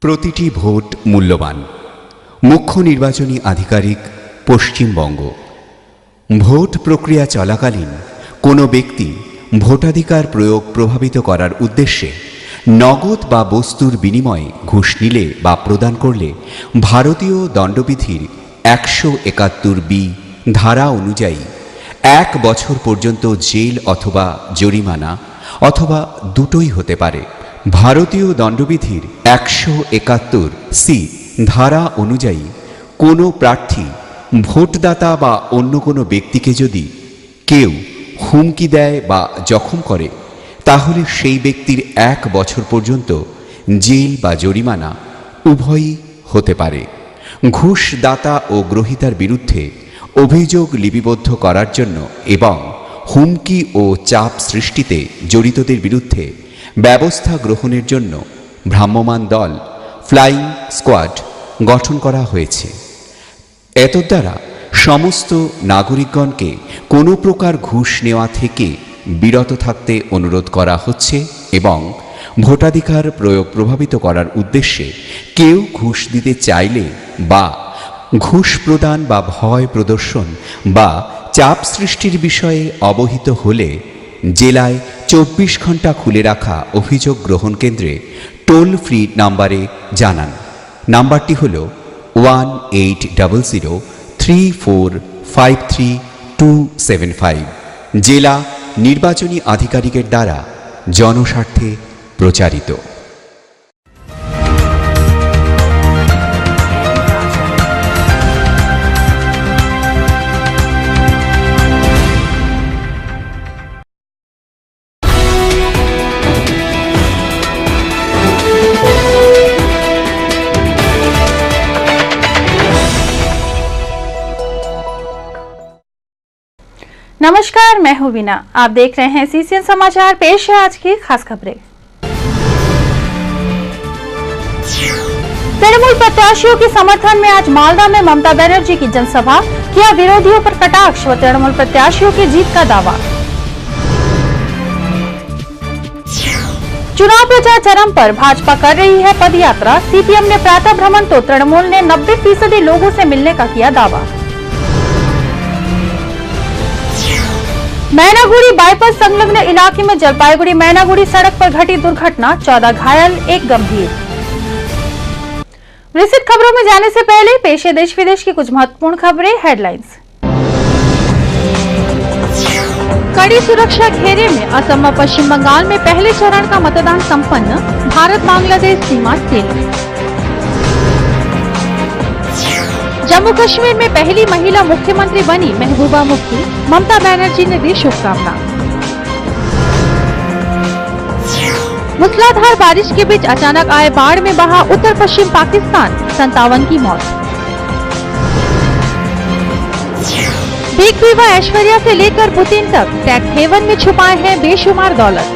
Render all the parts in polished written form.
প্রতিটি ভোট মূল্যবান। মুখ্য নির্বাচনী আধিকারিক, পশ্চিমবঙ্গ। ভোট প্রক্রিয়া চলাকালীন কোনো ব্যক্তি ভোটাধিকার প্রয়োগ প্রভাবিত করার উদ্দেশ্যে নগদ বা বস্তুর বিনিময়ে ঘুষ নিলে বা প্রদান করলে ভারতীয় দণ্ডবিধির 171B ধারা অনুযায়ী 1 বছর পর্যন্ত জেল অথবা জরিমানা অথবা দুটোই হতে পারে। ভারতীয় দণ্ডবিধির 171C ধারা অনুযায়ী কোনো প্রার্থী, ভোটদাতা বা অন্য কোনো ব্যক্তিকে যদি কেউ হুমকি দেয় বা জখম করে, তাহলে সেই ব্যক্তির 1 বছর পর্যন্ত জেল বা জরিমানা উভয়ই হতে পারে। ঘুষদাতা ও গ্রহীতার বিরুদ্ধে অভিযোগ লিপিবদ্ধ করার জন্য এবং হুমকি ও চাপ সৃষ্টিতে জড়িতদের বিরুদ্ধে ব্যবস্থা গ্রহণের জন্য ভ্রাম্যমাণ দল, ফ্লাইং স্কোয়াড গঠন করা হয়েছে। এতদ্বারা সমস্ত নাগরিকগণকে কোনো প্রকার ঘুষ নেওয়া থেকে বিরত থাকতে অনুরোধ করা হচ্ছে এবং ভোটাধিকার প্রয়োগ প্রভাবিত করার উদ্দেশ্যে কেউ ঘুষ দিতে চাইলে বা ঘুষ প্রদান বা ভয় প্রদর্শন বা চাপ সৃষ্টির বিষয়ে অবহিত হলে জেলায় 24 ঘন্টা খুলে রাখা অভিযোগ গ্রহণ কেন্দ্রে টোল ফ্রি নাম্বারে জানান। নাম্বারটি হল 18003453 জেলা নির্বাচনী আধিকারিকের দ্বারা জনস্বার্থে প্রচারিত। नमस्कार, मैं हूं वीना। आप देख रहे हैं सीसीएन समाचार। पेश है आज की खास खबरें। तृणमूल प्रत्याशियों के समर्थन में आज मालदा में ममता बनर्जी की जनसभा, किया विरोधियों पर कटाक्ष व तृणमूल प्रत्याशियों की जीत का दावा। चुनाव प्रचार चरम पर, भाजपा कर रही है पदयात्रा। सीपीएम ने प्रातः भ्रमण तो तृणमूल ने 90% लोगों से मिलने का किया दावा। मैनागुड़ी बाईपास संलग्न इलाके में जलपाईगुड़ी मैनागुड़ी सड़क पर घटी दुर्घटना, 14 घायल, 1 गंभीर। विस्तृत खबरों में जाने से पहले पेश है देश विदेश की कुछ महत्वपूर्ण खबरें। हेडलाइंस। कड़ी सुरक्षा घेरे में असम व पश्चिम बंगाल में पहले चरण का मतदान संपन्न, भारत बांग्लादेश सीमा सील। जम्मू कश्मीर में पहली महिला मुख्यमंत्री बनी महबूबा मुफ्ती, ममता बनर्जी ने दी शुभकामना। मूसलाधार बारिश के बीच अचानक आए बाढ़ में बहा उत्तर पश्चिम पाकिस्तान, 57 की मौत। बिग बी व ऐश्वर्या से लेकर पुतिन तक टैक्स हेवन में छुपाए हैं बेशुमार दौलत।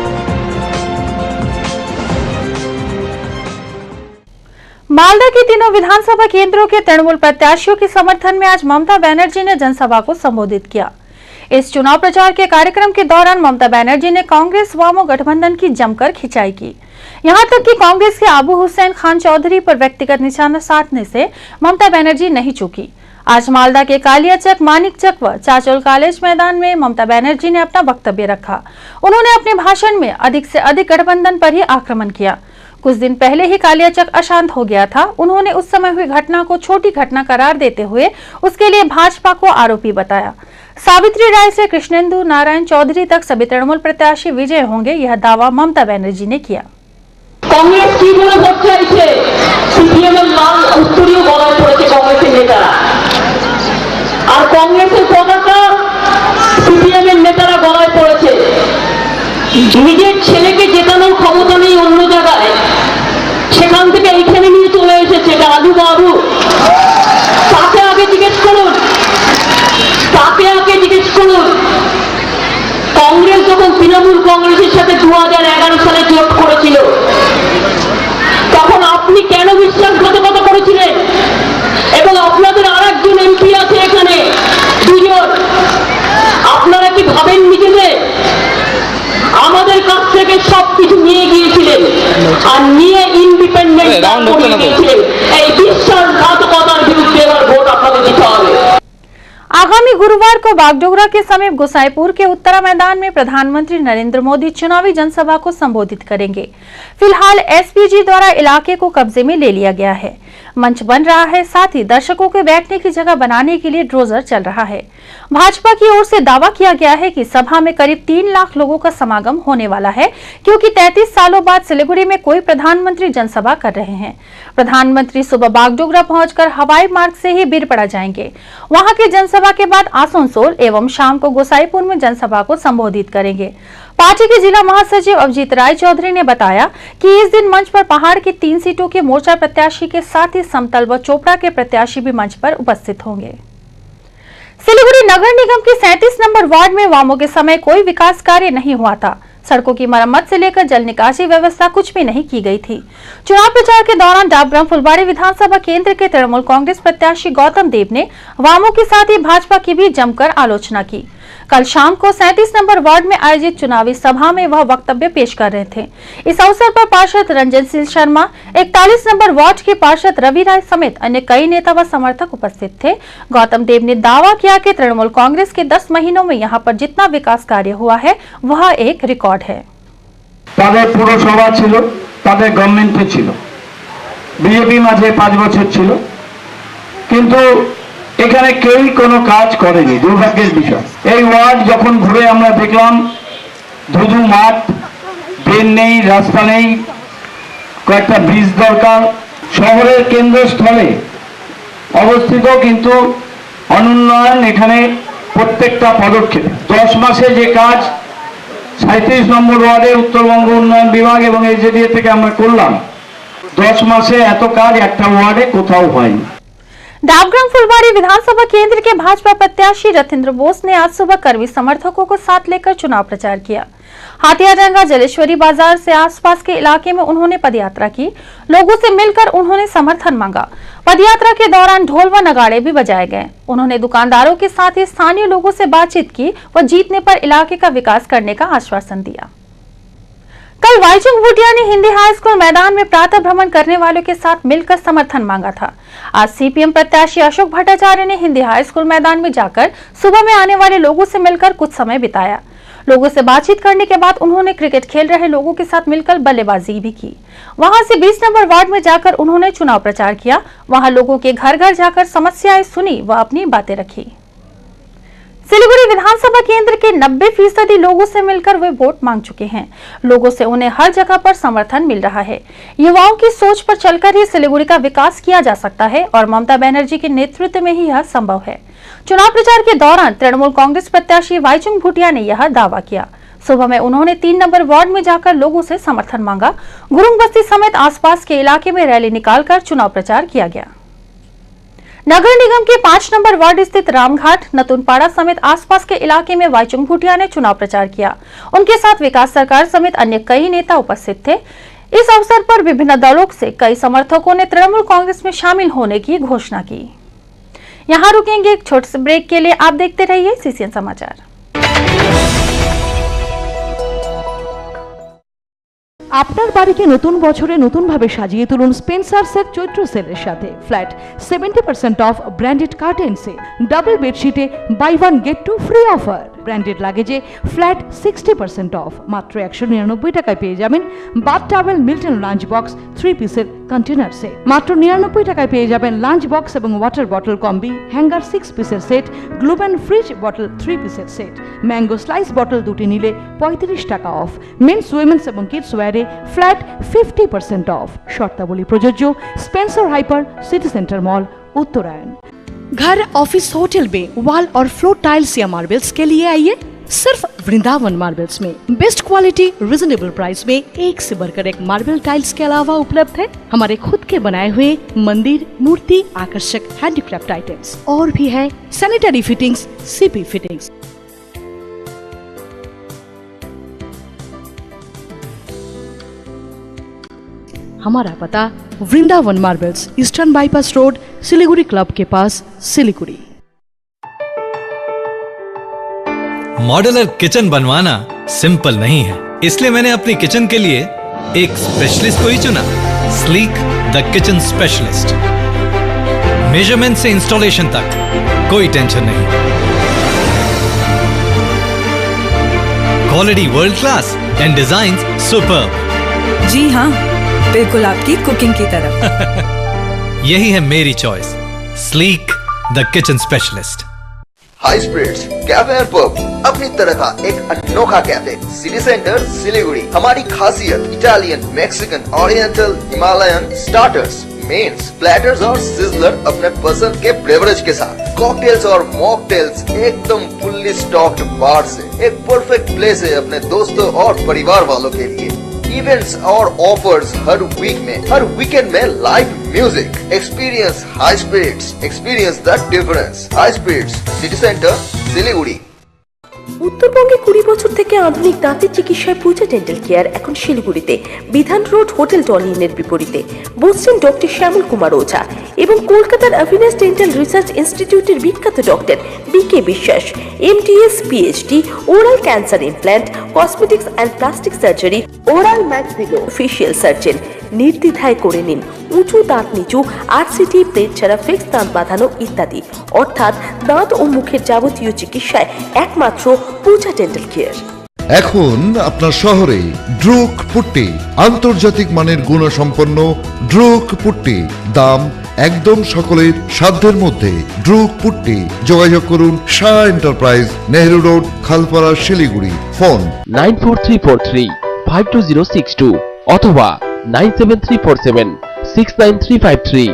मालदा के तीनों विधानसभा केंद्रों के तृणमूल प्रत्याशियों के समर्थन में आज ममता बनर्जी ने जनसभा को संबोधित किया। इस चुनाव प्रचार के कार्यक्रम के दौरान ममता बनर्जी ने कांग्रेस वामो गठबंधन की जमकर खिंचाई की। यहां तक कि कांग्रेस के अबू हुसैन खान चौधरी पर व्यक्तिगत निशाना साधने से ममता बनर्जी नहीं चूकी। आज मालदा के कालियाचक, मानिकचक व चाचोल कॉलेज मैदान में ममता बनर्जी ने अपना वक्तव्य रखा। उन्होंने अपने भाषण में अधिक से अधिक गठबंधन पर ही आक्रमण किया। कुछ दिन पहले ही कालियाचक अशांत हो गया था। उन्होंने उस समय हुई घटना को छोटी घटना करार देते हुए उसके लिए भाजपा को आरोपी बताया। सावित्री राय से कृष्णेंदु नारायण चौधरी तक सभी तृणमूल प्रत्याशी विजय होंगे, यह दावा ममता बनर्जी ने किया। कांग्रेस की বলে ভোট চাইছে, সিপিএম এর লাল উত্তরীয় গলায় পড়েছে কংগ্রেসের নেতারা, আর কংগ্রেসের পতাকা সিপিএম এর নেতারা গলায় পড়েছে। নিজের ছেলেকে জেতানোর ক্ষমতা নেই অন্য জায়গায়, সেখান থেকে এইখানে নিয়ে চলে এসেছে। এটা আলু বাবু, তাকে আগে জিজ্ঞেস করুন, কংগ্রেস যখন তৃণমূল কংগ্রেসের সাথে 2011 সালে জোট করেছিল, তখন আপনি কেন বিশ্বাসঘাতকতা করেছিলেন? এবং আপনাদের আর একজন এমপি আছে এখানে, 2 জন। আপনারা কি ভাবেননি যে আমাদের কাছ থেকে সবকিছু নিয়ে গিয়েছিলেন আর নিয়ে ইন্ডিপেন্ডেন্ট রাউন্ড হচ্ছে না তো। এই বিশ্বাসঘাতকতার বিরুদ্ধে এবার ভোট আপনাদের দিতে হবে। आगामी गुरुवार को बागडोगरा के समीप गोसाईपुर के उत्तरा मैदान में प्रधानमंत्री नरेंद्र मोदी चुनावी जनसभा को संबोधित करेंगे। फिलहाल एसपीजी द्वारा इलाके को कब्जे में ले लिया गया है। मंच बन रहा है, साथ ही दर्शकों के बैठने की जगह बनाने के लिए ड्रोजर चल रहा है। भाजपा की ओर से दावा किया गया है कि सभा में करीब 3 लाख लोगों का समागम होने वाला है, क्योंकि 33 सालों बाद सिलीगुड़ी में कोई प्रधानमंत्री जनसभा कर रहे हैं। प्रधानमंत्री सुबह बागडोगरा पहुंचकर हवाई मार्ग से ही बीरपड़ा जाएंगे। वहां की जनसभा के बाद आसनसोल एवं शाम को गोसाईपुर में जनसभा को संबोधित करेंगे। पार्टी के जिला महासचिव अभिजीत राय चौधरी ने बताया कि इस दिन मंच पर पहाड़ की 3 सीटों के मोर्चा प्रत्याशी के साथ ही समतल व चोपड़ा के प्रत्याशी भी मंच पर उपस्थित होंगे। सिलीगुड़ी नगर निगम के 37 नंबर वार्ड में वामों के समय कोई विकास कार्य नहीं हुआ था। सड़कों की मरम्मत से लेकर जल निकासी व्यवस्था कुछ भी नहीं की गई थी। चुनाव प्रचार के दौरान डाबग्राम फुलबाड़ी विधानसभा केंद्र के तृणमूल कांग्रेस प्रत्याशी गौतम देव ने वामों के साथ ही भाजपा की भी जमकर आलोचना की। कल शाम को 37 नंबर वार्ड में आयोजित चुनावी सभा में वह वक्तव्य पेश कर रहे थे। इस अवसर पर पार्षद रंजन सिंह शर्मा, 41 नंबर वार्ड के पार्षद रवि राय समेत अन्य कई नेता व समर्थक उपस्थित थे। गौतम देव ने दावा किया कि तृणमूल कांग्रेस के 10 महीनों में यहां पर जितना विकास कार्य हुआ है वह एक रिकॉर्ड है। पौरसभा छिलो, गवर्नमेंटे छिलो, बीजेपी माझे 5 বছর ছিল, কিন্তু এখানে কেউই কোনো কাজ করেনি। দুর্ভাগ্যের বিষয়, এই ওয়ার্ড যখন ঘুরে আমরা দেখলাম ধুধু মাঠ, ড্রেন নেই, রাস্তা নেই, কয়েকটা ব্রিজ দরকার। শহরের কেন্দ্রস্থলে অবস্থিত কিন্তু অনুন্নয়ন এখানে প্রত্যেকটা পদক্ষেপ 10 মাসে যে কাজ 37 নম্বর ওয়ার্ডে উত্তরবঙ্গ উন্নয়ন বিভাগ এবং এজেডিএ থেকে আমরা করলাম, 10 মাসে এত কাজ একটা ওয়ার্ডে কোথাও হয়নি। डाबग्राम फुलबाड़ी विधानसभा केंद्र के भाजपा प्रत्याशी रथिंद्र बोस ने आज सुबह कर्मी समर्थकों को साथ लेकर चुनाव प्रचार किया। हाथियारंगा जलेश्वरी बाजार से आसपास के इलाके में उन्होंने पदयात्रा की। लोगों से मिलकर उन्होंने समर्थन मांगा। पदयात्रा के दौरान ढोल व नगाड़े भी बजाए गए। उन्होंने दुकानदारों के साथ ही स्थानीय लोगों से बातचीत की व जीतने पर इलाके का विकास करने का आश्वासन दिया। कल वाईचुंग भूटिया ने हिंदी हाई स्कूल मैदान में प्रातः भ्रमण करने वालों के साथ मिलकर समर्थन मांगा था। आज सीपीएम प्रत्याशी अशोक भट्टाचार्य ने हिंदी हाई स्कूल मैदान में जाकर सुबह में आने वाले लोगों से मिलकर कुछ समय बिताया। लोगों से बातचीत करने के बाद उन्होंने क्रिकेट खेल रहे लोगों के साथ मिलकर बल्लेबाजी भी की। वहां से 20 नंबर वार्ड में जाकर उन्होंने चुनाव प्रचार किया। वहां लोगों के घर घर जाकर समस्याएं सुनी व अपनी बातें रखी। सिलीगुड़ी विधानसभा केंद्र के 90% लोगों से मिलकर वे वोट मांग चुके हैं। लोगों से उन्हें हर जगह पर समर्थन मिल रहा है। युवाओं की सोच पर चलकर ही सिलीगुड़ी का विकास किया जा सकता है और ममता बनर्जी के नेतृत्व में ही यह संभव है। चुनाव प्रचार के दौरान तृणमूल कांग्रेस प्रत्याशी वाईचुंग भूटिया ने यह दावा किया। सुबह में उन्होंने 3 नंबर वार्ड में जाकर लोगों से समर्थन मांगा। गुरुंग बस्ती समेत आसपास के इलाके में रैली निकालकर चुनाव प्रचार किया गया। नगर निगम के 5 नंबर वार्ड स्थित रामघाट, नतुनपाड़ा समेत आसपास के इलाके में वाईचुंग भूटिया ने चुनाव प्रचार किया। उनके साथ विकास सरकार समेत अन्य कई नेता उपस्थित थे। इस अवसर पर विभिन्न दलों से कई समर्थकों ने तृणमूल कांग्रेस में शामिल होने की घोषणा की। यहाँ रुकेंगे एक छोटे से ब्रेक के लिए। आप देखते रहिए सीसीएन समाचार। আপনার বাড়িকে নতুন বছরে নতুনভাবে সাজিয়ে তুলুন স্পেন্সার্সের চৈত্র সেলের সাথে। ফ্ল্যাট 70% অফ ব্র্যান্ডেড কার্টেন্সে, ডাবল বেডশিটে buy one get two free offer. Branded লাগেজে ফ্ল্যাট 60% অফ। মাত্র 199 টাকায় পেয়ে যাবেন bath towel, Milton lunch box 3 পিসের কন্টেনার্সে। মাত্র 99 টাকায় পেয়ে যাবেন লাঞ্চ বক্স এবং ওয়াটার বটল কম্বি, হ্যাঙ্গার 6 পিসের set, globe and fridge bottle 3 পিসের সেট। ম্যাঙ্গো স্লাইস বটল দুটি নিলে 35 টাকা অফ। মেন্স, উইমেন্স এবং কিডস ওয়্যারে ফ্ল্যাট 50% অফ। শর্তাবলী প্রযোজ্য। Spencer hyper, city centre mall, Uttarayan. घर, ऑफिस, होटल में वॉल और फ्लोर टाइल्स या मार्बल्स के लिए आइए सिर्फ वृंदावन मार्बल्स में। बेस्ट क्वालिटी, रिजनेबल प्राइस में एक से बढ़कर एक मार्बल टाइल्स के अलावा उपलब्ध है हमारे खुद के बनाए हुए मंदिर, मूर्ति, आकर्षक हैंडीक्राफ्ट आइटम्स और भी है सैनिटरी फिटिंग्स, सीपी फिटिंग्स। हमारा पता Vrindavan marbles, eastern bypass road, Siliguri club के पास, सिलीगुड़ी। मॉड्यूलर किचन बनवाना सिंपल नहीं है, इसलिए मैंने अपनी किचन के लिए एक स्पेशलिस्ट को ही चुना। Sleek the kitchen specialist. Measurement से इंस्टॉलेशन तक कोई टेंशन नहीं। Quality world class and design superb. जी हाँ, बिल्कुल आपकी कुकिंग की तरह। यही है मेरी choice, sleek the kitchen specialist. High spirits cafe and pub अपनी तरह का एक अनोखा कैफे, सिटी सेंटर सिलीगुड़ी। हमारी खासियत Italian, Mexican, oriental, Himalayan starters, mains, platters और सिजलर अपने पसंद के बेवरेज के साथ। कॉकटेल्स और मॉकटेल्स एकदम फुल्ली स्टॉक्ड बार से एक परफेक्ट प्लेस है अपने दोस्तों और परिवार वालों के लिए। इवेंट्स और ऑफर्स हर वीक में, हर वीकेंड में live music. Experience high spirits, experience the difference. High spirits city centre Siliguri. উত্তরবঙ্গে 20 বছর থেকে আধুনিক দাঁতের চিকিৎসায় পূজা ডেন্টাল কেয়ার এখন শিলিগুড়িতে বিধান রোড হোটেল টলিনের বিপরীতে। বসছেন ডক্টর শ্যামল কুমার ওঝা এবং কলকাতার অ্যাভিনাস ডেন্টাল রিসার্চ ইনস্টিটিউটের বিখ্যাত ডক্টর বিকে বিশ্বাস, MTS PhD, oral cancer implant, cosmetics and plastic surgery, oral maxillo facial surgeon. নির্দ্বিধায় করে নিন উঁচু দাঁত নিচু, আরসিটি, প্লেট ছাড়া ফিক্স দাঁত বাঁধানো ইত্যাদি। অর্থাৎ দাঁত ও মুখের যাবতীয় চিকিৎসায় একমাত্র পূজা ডেন্টাল কেয়ার। এখন আপনার শহরে ড্রুক পুট্টি, আন্তর্জাতিক মানের গুণসম্পন্ন ড্রুক পুট্টি, দাম একদম সকলের সাধ্যের মধ্যে। ড্রুক পুট্টি, যোগাযোগ করুন Shah enterprise, Nehru road, Khalpara, Siliguri. Phone 9434352062 অথবা 9734769353।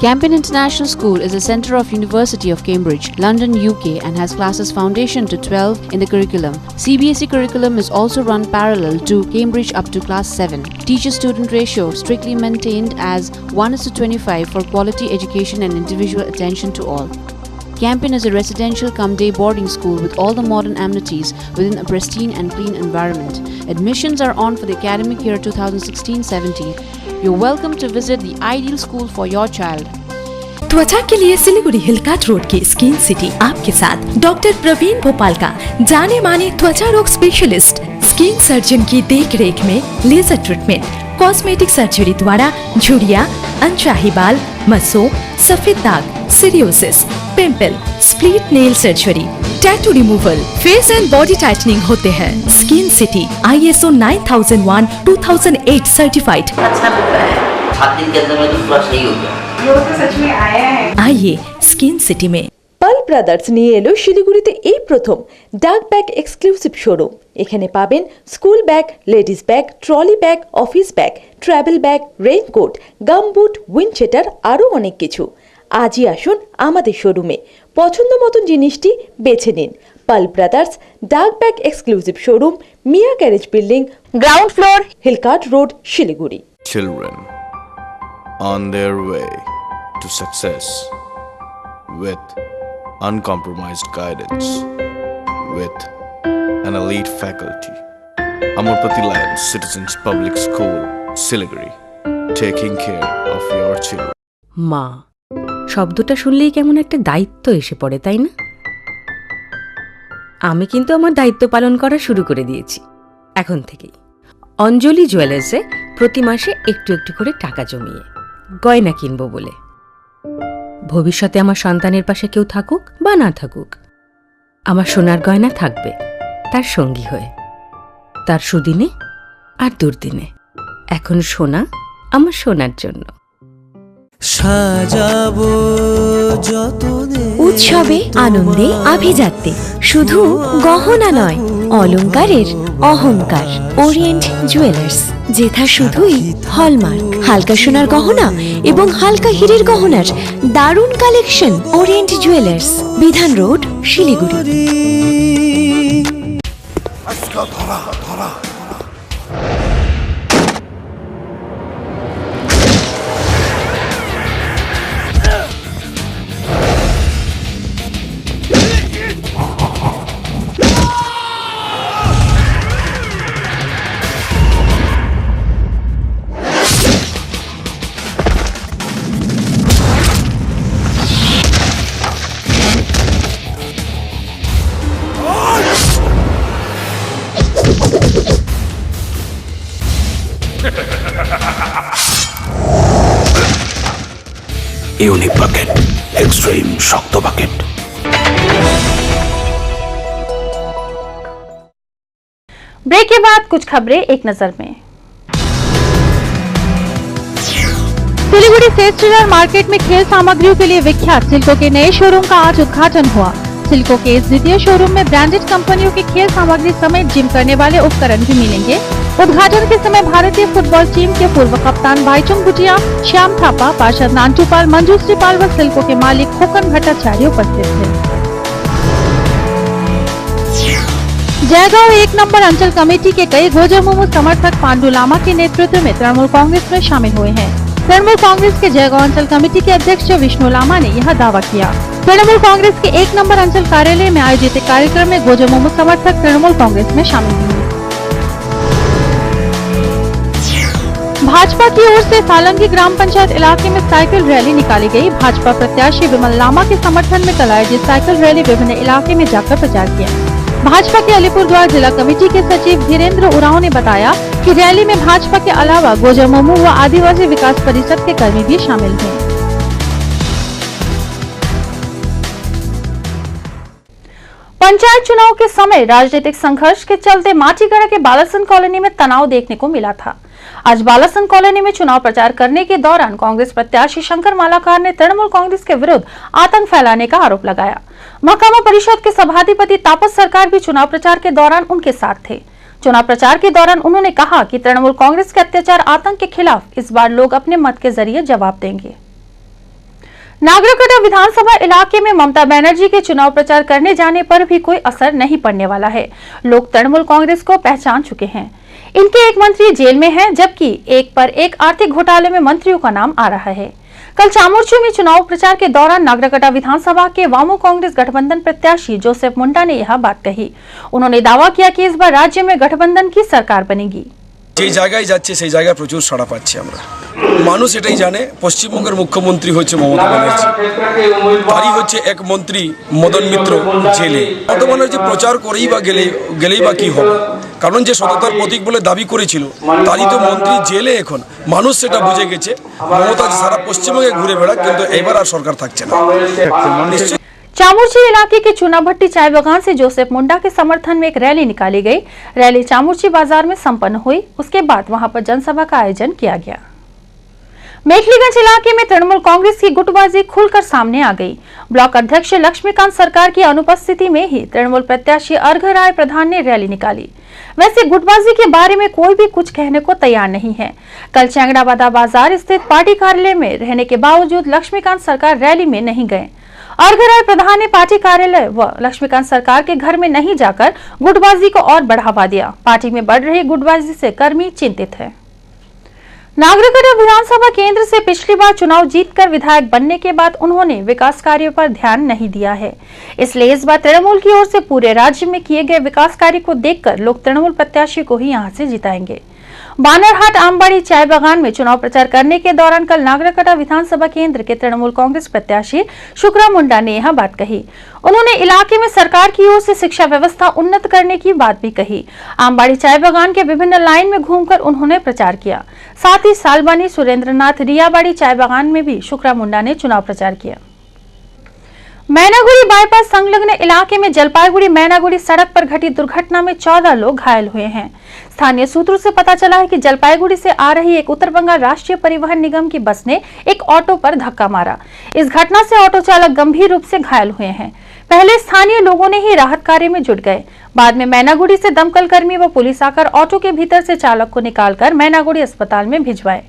Campion International School is a centre of University of Cambridge, London, UK and has classes foundation to 12 in the curriculum. CBSE curriculum is also run parallel to Cambridge up to class 7. Teacher-student ratio strictly maintained as 1:25 for quality education and individual attention to all. Campion is a residential cum-day boarding school with all the modern amenities within a pristine and clean environment. Admissions are on for the academic year 2016-17. You're welcome to visit the ideal school for your child. त्वचा के लिए Siliguri हिलकाट road की skin city आपके साथ doctor Praveen Bhopal का जाने माने त्वचा रोग स्पेशलिस्ट। स्किन सर्जन की देख रेख में लेजर ट्रीटमेंट, कॉस्मेटिक सर्जरी द्वारा झुर्रियां, अनचाही बाल, मसों, सफेद दाग, psoriasis, pimple, split nail surgery, tattoo removal, face and body tightening होते हैं। Skin city ISO 9001/2008 certified. अच्छा लगता है, 7 दिन के अंदर में तो पूरा सही हो गया। ये तो सच में आया है। आइए स्किन सिटी में। পাল ব্রাদার্স নিয়ে এলো শিলিগুড়িতে এই প্রথম ডাক ব্যাগ এক্সক্লুসিভ শোরুম। এখানে পাবেন school bag, ladies bag, trolley bag, office bag, travel bag, raincoat, gumboot, windcheater আরও অনেক কিছু। আজই আসুন আমাদের শোরুমে, পছন্দ মতন জিনিসটি বেছে নিন। Pal brothers duck bag exclusive showroom, Miya garage building, ground floor, hill cart road, Siliguri. Children on their way to success with uncompromised guidance, with an elite faculty. Amarpati Lions Citizens Public School, Siliguri, taking care of your children. মা শব্দটা শুনলেই কেমন একটা দায়িত্ব এসে পড়ে, তাই না? আমি কিন্তু আমার দায়িত্ব পালন করা শুরু করে দিয়েছি এখন থেকেই। অঞ্জলি জুয়েলার্সে প্রতি মাসে একটু একটু করে টাকা জমিয়ে গয়না কিনবো বলে। ভবিষ্যতে আমার সন্তানের পাশে কেউ থাকুক বা না থাকুক, আমার সোনার গয়না থাকবে তার সঙ্গী হয়ে, তার সুদিনে আর দুর্দিনে। এখন সোনা আমার সোনার জন্য। সাজাবো যতনে উৎসবে আনন্দে আভিজাত্যে, শুধু গহনা নয় অলংকারের অহংকার। ওরিয়েন্ট জুয়েলার্স, যেথা শুধুই হলমার্ক, হালকা সোনার গহনা এবং হালকা হীরের গহনার দারুণ collection. Orient jewellers, Bidhan road, Siliguri. Unique bucket, extreme শক্ত বাকেট। ब्रेक के बाद कुछ खबरें एक नजर में। सिलीगुड़ी सेस्ट्रीलर मार्केट में खेल सामग्रियों के लिए विख्यात सिल्को के नए शोरूम का आज उद्घाटन हुआ। सिल्को के इस द्वितीय शोरूम में ब्रांडेड कंपनियों के खेल सामग्री समेत जिम करने वाले उपकरण भी मिलेंगे। उद्घाटन के समय भारतीय फुटबॉल टीम के पूर्व कप्तान भाईचुंग भुटिया, श्याम थापा, पार्षद नानटूपाल, मंजू श्रीपाल व सिल्को के मालिक खोकन भट्टाचार्य उपस्थित थे। जयगांव 1 नंबर अंचल कमेटी के कई गोजमुमु समर्थक पांडु लामा के नेतृत्व में तृणमूल कांग्रेस में शामिल हुए हैं। तृणमूल कांग्रेस के जयगांव अंचल कमेटी के अध्यक्ष विष्णु लामा ने यह दावा किया। तृणमूल कांग्रेस के 1 नंबर अंचल कार्यालय में आयोजित कार्यक्रम में गोजमुमु समर्थक तृणमूल कांग्रेस में शामिल हुए। भाजपा की ओर से सालंगी ग्राम पंचायत इलाके में साइकिल रैली निकाली गई। भाजपा प्रत्याशी विमल लामा के समर्थन में कल आयोजित साइकिल रैली विभिन्न इलाके में जाकर प्रचार किया। भाजपा के अलीपुरद्वार जिला कमेटी के सचिव धीरेन्द्र उरांव ने बताया कि रैली में भाजपा के अलावा गोजमुमु व आदिवासी विकास परिषद के कर्मी भी शामिल हैं। पंचायत चुनाव के समय राजनीतिक संघर्ष के चलते माटीगढ़ के बालासन कॉलोनी में तनाव देखने को मिला था। आज बालासन कॉलोनी में चुनाव प्रचार करने के दौरान कांग्रेस प्रत्याशी शंकर मालाकार ने तृणमूल कांग्रेस के विरुद्ध आतंक फैलाने का आरोप लगाया। महकमा परिषद के सभाधिपति तापस सरकार भी चुनाव प्रचार के दौरान उनके साथ थे। चुनाव प्रचार के दौरान उन्होंने कहा कि तृणमूल कांग्रेस के अत्याचार आतंक के खिलाफ इस बार लोग अपने मत के जरिए जवाब देंगे। नागरकटा विधानसभा इलाके में ममता बनर्जी के चुनाव प्रचार करने जाने पर भी कोई असर नहीं पड़ने वाला है। लोग तृणमूल कांग्रेस को पहचान चुके हैं। इनके एक मंत्री जेल में हैं, जबकि एक पर एक आर्थिक घोटाले में मंत्रियों का नाम आ रहा है। कल चामुर्ची में चुनाव प्रचार के दौरान नागरकटा विधानसभा के वामो कांग्रेस गठबंधन प्रत्याशी जोसेफ मुंडा ने यह बात कही। उन्होंने दावा किया कि इस बार राज्य में गठबंधन की सरकार बनेगी। যে জায়গায় যাচ্ছে সেই জায়গায় প্রচুর সাড়া পাচ্ছি আমরা। মানুষ এটাই জানে পশ্চিমবঙ্গের মুখ্যমন্ত্রী হচ্ছে মমতা ব্যানার্জি, তারই হচ্ছে এক মন্ত্রী মদন মিত্র জেলে। মমতা ব্যানার্জি প্রচার করেই বা গেলেই বা কি হবে, কারণ যে সততার প্রতীক বলে দাবি করেছিল তারই তো মন্ত্রী জেলে। এখন মানুষ সেটা বুঝে গেছে। মমতা সারা পশ্চিমবঙ্গে ঘুরে বেড়াক, কিন্তু এবার আর সরকার থাকছে না। चामुर्ची इलाके के चूनाभट्टी चाय बागान से जोसेफ मुंडा के समर्थन में एक रैली निकाली गई। रैली चामुर्ची बाजार में संपन्न हुई। उसके बाद वहां पर जनसभा का आयोजन किया गया। मेखलीगंज इलाके में तृणमूल कांग्रेस की गुटबाजी खुलकर सामने आ गई। ब्लॉक अध्यक्ष लक्ष्मीकांत सरकार की अनुपस्थिति में ही तृणमूल प्रत्याशी अर्घ राय प्रधान ने रैली निकाली। वैसे गुटबाजी के बारे में कोई भी कुछ कहने को तैयार नहीं है। कल चैंगड़ाबादा बाजार स्थित पार्टी कार्यालय में रहने के बावजूद लक्ष्मीकांत सरकार रैली में नहीं गए। अर्घ राय प्रधान ने पार्टी कार्यालय व लक्ष्मीकांत सरकार के घर में नहीं जाकर गुटबाजी को और बढ़ावा दिया। पार्टी में बढ़ रही गुटबाजी से कर्मी चिंतित है। नागरकटा विधानसभा केंद्र से पिछली बार चुनाव जीतकर विधायक बनने के बाद उन्होंने विकास कार्यों पर ध्यान नहीं दिया है। इसलिए इस बार तृणमूल की ओर से पूरे राज्य में किए गए विकास कार्य को देखकर लोग तृणमूल प्रत्याशी को ही यहां से जिताएंगे। बानरहाट आमबाड़ी चाय बागान में चुनाव प्रचार करने के दौरान कल नागरकटा विधानसभा केंद्र के तृणमूल कांग्रेस प्रत्याशी शुक्रा मुंडा ने यह बात कही। उन्होंने इलाके में सरकार की ओर से शिक्षा व्यवस्था उन्नत करने की बात भी कही। आमबाड़ी चाय बागान के विभिन्न लाइन में घूमकर उन्होंने प्रचार किया। साथ ही सालबानी सुरेंद्रनाथ रियाबाड़ी चाय बागान में भी शुक्रा मुंडा ने चुनाव प्रचार किया। मैनागुड़ी बाईपास संलग्न इलाके में जलपाईगुड़ी मैनागुड़ी सड़क पर घटी दुर्घटना में 14 लोग घायल हुए हैं। स्थानीय सूत्रों से पता चला है कि जलपाईगुड़ी से आ रही एक उत्तर बंगाल राष्ट्रीय परिवहन निगम की बस ने एक ऑटो पर धक्का मारा। इस घटना से ऑटो चालक गंभीर रूप से घायल हुए हैं। पहले स्थानीय लोगों ने ही राहत कार्य में जुट गए। बाद में मैनागुड़ी से दमकल कर्मी व पुलिस आकर ऑटो के भीतर से चालक को निकालकर मैनागुड़ी अस्पताल में भिजवाए,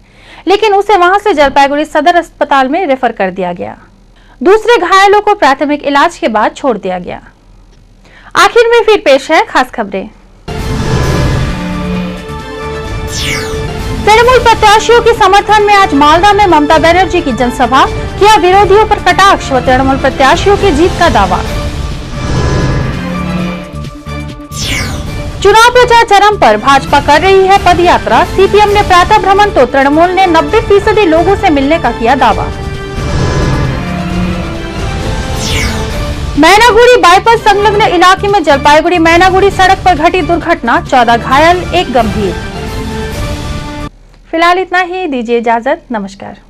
लेकिन उसे वहां से जलपाईगुड़ी सदर अस्पताल में रेफर कर दिया गया। दूसरे घायलों को प्राथमिक इलाज के बाद छोड़ दिया गया। आखिर में फिर पेश है खास खबरें। तृणमूल प्रत्याशियों के समर्थन में आज मालदा में ममता बनर्जी की जनसभा, किया विरोधियों पर कटाक्ष व तृणमूल प्रत्याशियों की जीत का दावा। चुनाव प्रचार चरम पर, भाजपा कर रही है पदयात्रा। सीपीएम ने प्रातः भ्रमण तो तृणमूल ने 90% लोगों से मिलने का किया दावा। मैनागुड़ी बाईपास संलग्न इलाके में जलपाईगुड़ी मैनागुड़ी सड़क पर घटी दुर्घटना, 14 घायल, 1 गंभीर। फिलहाल इतना ही, दीजिए इजाजत, नमस्कार।